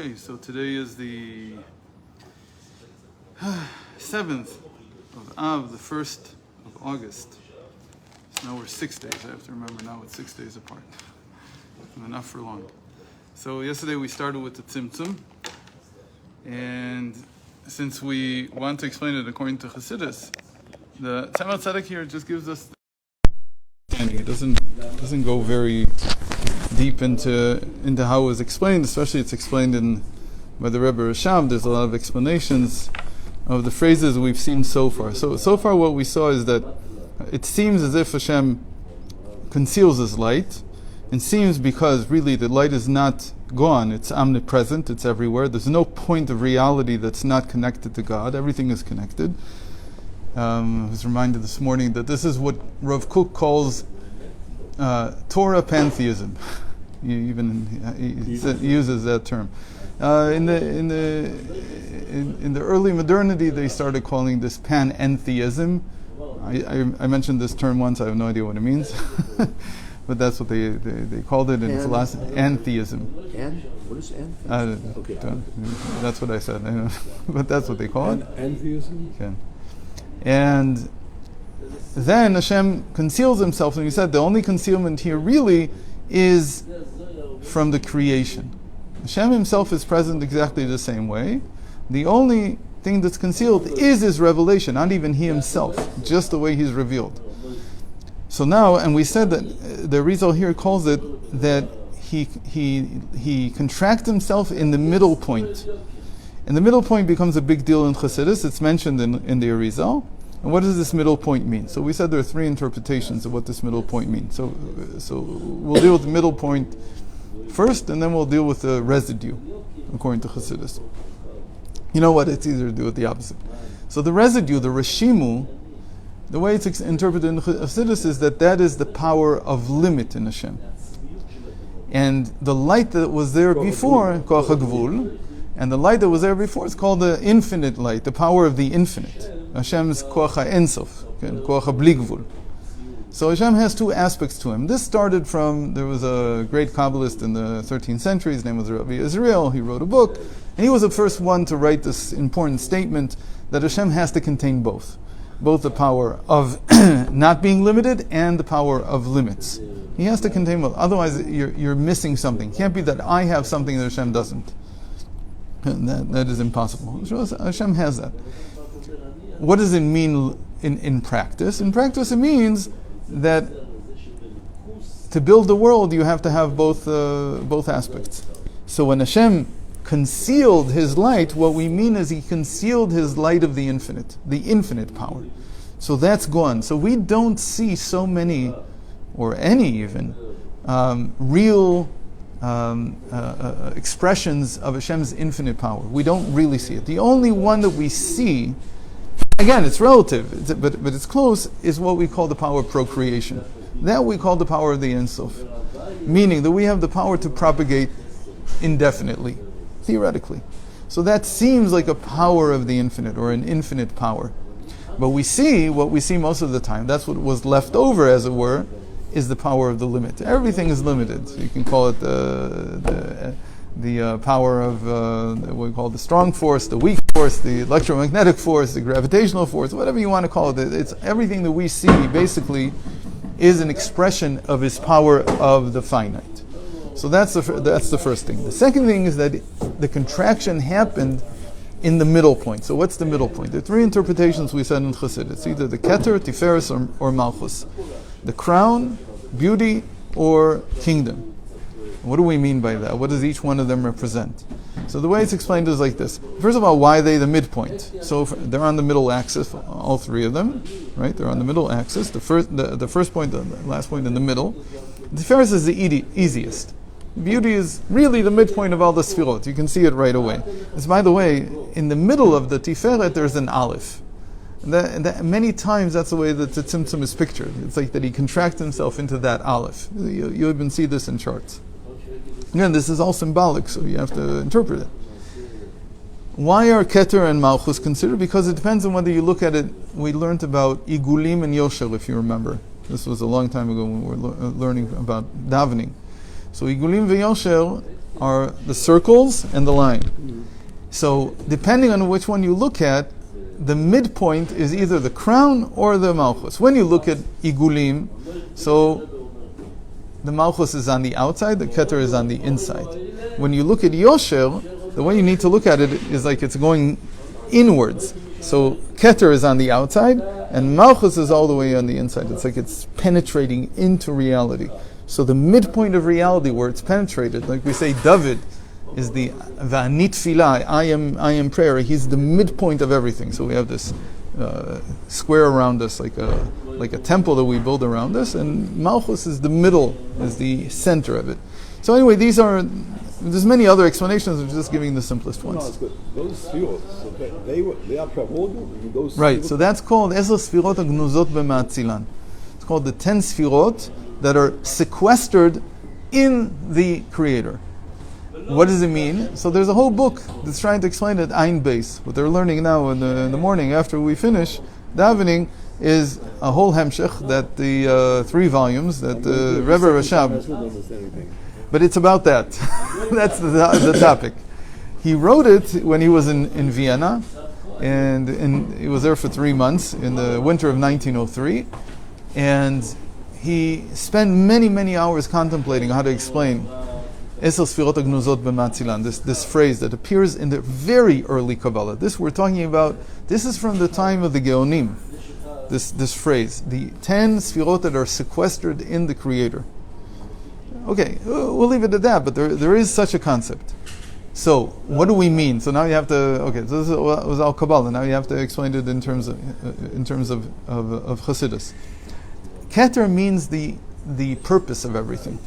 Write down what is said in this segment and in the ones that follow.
Okay, so today is the 7th of Av, the 1st of August. So now we're 6 days. I have to remember now it's 6 days apart. Enough for long. So yesterday we started with the Tzimtzum. And since we want to explain it according to Chassidus, the Tzemach Tzedek here just gives us the understanding. It doesn't go very deep into how it was explained, especially it's explained by the Rebbe Rashab. There's a lot of explanations of the phrases we've seen so far. So far what we saw is that it seems as if Hashem conceals His light, and seems because really the light is not gone, it's omnipresent, it's everywhere. There's no point of reality that's not connected to God. Everything is connected. I was reminded this morning that this is what Rav Kook calls Torah pantheism. He uses that term. In the early modernity, they started calling this panentheism. I mentioned this term once. I have no idea what it means, but that's what they called it in philosophy. Antheism. What is antheism? Okay. That's what I said. But that's what they call it. Antheism. Okay. And then Hashem conceals Himself, and He said the only concealment here really is from the creation. Hashem Himself is present exactly the same way. The only thing that's concealed is His revelation, not even He Himself, just the way He's revealed. So now, and we said that the Rizal here calls it that he contracts Himself in the middle point. And the middle point becomes a big deal in Chassidus. It's mentioned in the Arizal. And what does this middle point mean? So we said there are three interpretations of what this middle point means. So we'll deal with the middle point first, and then we'll deal with the residue, according to Chassidus. You know what? It's easier to do with the opposite. So the residue, the Reshimu, the way it's interpreted in Chassidus is that is the power of limit in Hashem. And the light that was there before, Koach HaGvul, and the light that was there before is called the infinite light, the power of the infinite. Hashem's Koach HaEnsof, Koach HaBli Gvul. So Hashem has two aspects to Him. This started from, there was a great Kabbalist in the 13th century, his name was Rabbi Israel, he wrote a book, and he was the first one to write this important statement that Hashem has to contain both the power of not being limited and the power of limits. He has to contain both, otherwise you're missing something. It can't be that I have something that Hashem doesn't. That is impossible. Hashem has that. What does it mean in practice? In practice it means that to build the world you have to have both aspects. So when Hashem concealed His light, what we mean is He concealed His light of the infinite power. So that's gone. So we don't see so many, or any even, real expressions of Hashem's infinite power. We don't really see it. The only one that we see, again, it's relative, but it's close, is what we call the power of procreation. That we call the power of the Ein Sof, meaning that we have the power to propagate indefinitely, theoretically. So that seems like a power of the infinite, or an infinite power. But we see, what we see most of the time, that's what was left over, as it were, is the power of the limit. Everything is limited. So you can call it the power of what we call the strong force, the weak force, the electromagnetic force, the gravitational force, whatever you want to call it. It's everything that we see basically is an expression of His power of the finite. So that's the first thing. The second thing is that the contraction happened in the middle point. So what's the middle point? There are three interpretations we said in Chassidus. It's either the Keter, Tiferes, or Malchus. The crown, beauty, or kingdom. What do we mean by that? What does each one of them represent? So the way it's explained is like this. First of all, why are they the midpoint? So they're on the middle axis, all three of them, right? They're on the middle axis. The first point, the last point in the middle. The Tiferes is the easiest. Beauty is really the midpoint of all the Sfirot. You can see it right away. It's, by the way, in the middle of the Tiferet there's an Aleph. That many times that's the way that the Tzimtzum is pictured. It's like that he contracts himself into that Aleph. You even see this in charts. Again, this is all symbolic, so you have to interpret it. Why are Keter and Malchus considered? Because it depends on whether you look at it. We learned about Igulim and Yosher, if you remember. This was a long time ago when we were learning about davening. So Igulim and Yosher are the circles and the line. So depending on which one you look at, the midpoint is either the crown or the Malchus. When you look at Igulim, so the Malchus is on the outside, the Keter is on the inside. When you look at Yosher, the way you need to look at it is like it's going inwards. So Keter is on the outside, and Malchus is all the way on the inside. It's like it's penetrating into reality. So the midpoint of reality where it's penetrated, like we say, David is the Va'ani Tfilah, I am prayer. He's the midpoint of everything. So we have this square around us, like a temple that we build around us, and Malchus is the middle, is the center of it. So anyway, there's many other explanations. I'm just giving the simplest ones. No, it's good. Those spheros, they are primordial. Those right. So that's called Ezer Sfirot Agnuzot B'Ma'atzilan. It's called the 10 Sfirot that are sequestered in the Creator. What does it mean? So there's a whole book that's trying to explain it, Ein Beis. What they're learning now in the morning after we finish davening is a whole hemshech, that the 3 volumes that the Rebbe Rashab. But it's about that. That's the topic. He wrote it when he was in Vienna, and he was there for 3 months in the winter of 1903, and he spent many hours contemplating how to explain Eser Sfirot Agnuzot B'Matzilan, this phrase that appears in the very early Kabbalah. This we're talking about, this is from the time of the Geonim, this phrase, the 10 Sfirot that are sequestered in the Creator. Okay, we'll leave it at that, but there is such a concept. So, what do we mean? So now you have to, okay, so this was all Kabbalah, now you have to explain it in terms of Chassidus. Keter means the purpose of everything.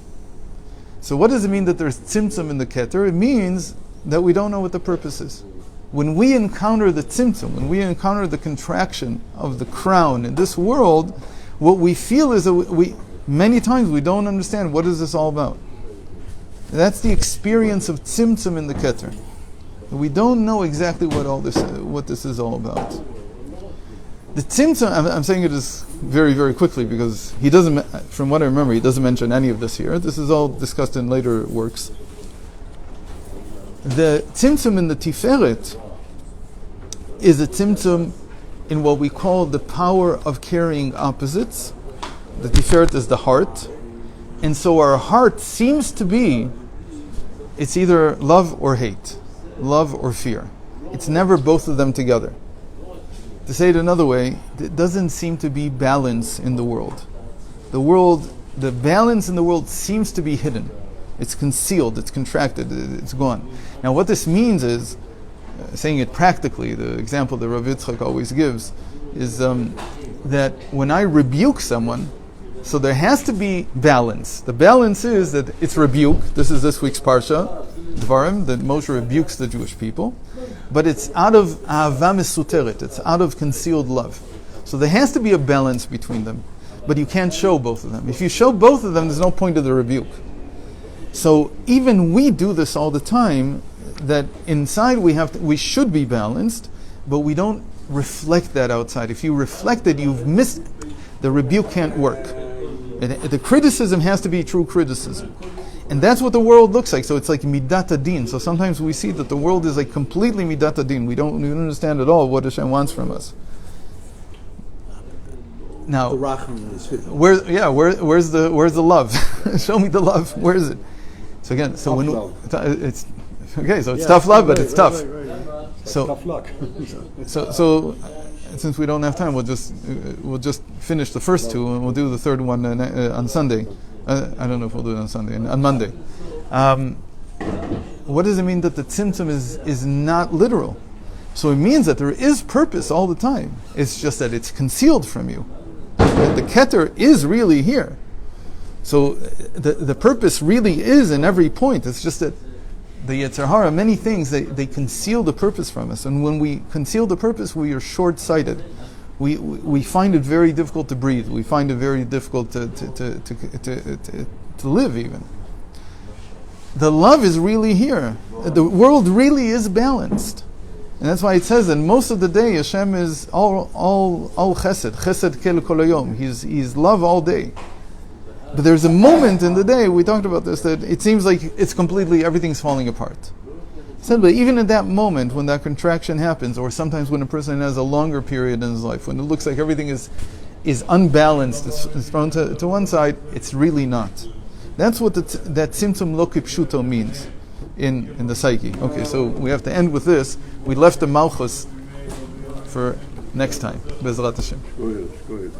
So what does it mean that there's tzimtzum in the keter? It means that we don't know what the purpose is. When we encounter the tzimtzum, when we encounter the contraction of the crown in this world, what we feel is that many times we don't understand what is this all about. That's the experience of tzimtzum in the keter. We don't know exactly what this is all about. The tzimtzum, I'm saying it is very quickly because he doesn't, from what I remember, he doesn't mention any of this here. This is all discussed in later works. The tzimtzum in the Tiferet is a tzimtzum in what we call the power of carrying opposites. The Tiferet is the heart. And so our heart seems to be, it's either love or hate, love or fear. It's never both of them together. To say it another way, it doesn't seem to be balance in the world. The balance in the world seems to be hidden. It's concealed, it's contracted, it's gone. Now what this means is, saying it practically, the example that Rav Yitzchak always gives, is that when I rebuke someone, so there has to be balance. The balance is that it's rebuke. This is this week's Parsha, Dvarim, that Moshe rebukes the Jewish people. But it's out of ahava mesuteret, it's out of concealed love. So there has to be a balance between them. But you can't show both of them. If you show both of them, there's no point of the rebuke. So even we do this all the time, that inside we should be balanced, but we don't reflect that outside. If you reflect it, you've missed, the rebuke can't work. The criticism has to be true criticism. And that's what the world looks like. So it's like midat adin. So sometimes we see that the world is like completely midat adin. We don't understand at all what Hashem wants from us. Now, where's the love? Show me the love. Where is it? So again, so it's okay. So it's tough love, but it's tough. Right. So tough luck. so since we don't have time, we'll just finish the first two, and we'll do the third one on Sunday. I don't know if we'll do it on Sunday, on Monday. What does it mean that the tzimtzum is not literal? So it means that there is purpose all the time. It's just that it's concealed from you. The keter is really here. So the purpose really is in every point. It's just that the Yetzer Hara, many things, they conceal the purpose from us. And when we conceal the purpose, we are short-sighted. We find it very difficult to breathe. We find it very difficult to live even. The love is really here. The world really is balanced. And that's why it says that most of the day Hashem is all chesed kel kol hayom. He's love all day. But there's a moment in the day, we talked about this, that it seems like it's completely, everything's falling apart. So, but even at that moment, when that contraction happens, or sometimes when a person has a longer period in his life, when it looks like everything is unbalanced, it's thrown to one side, it's really not. That's what that symptom lo kipshuto means in the psyche. Okay, so we have to end with this. We left the malchus for next time. Bezrat Hashem. Go ahead.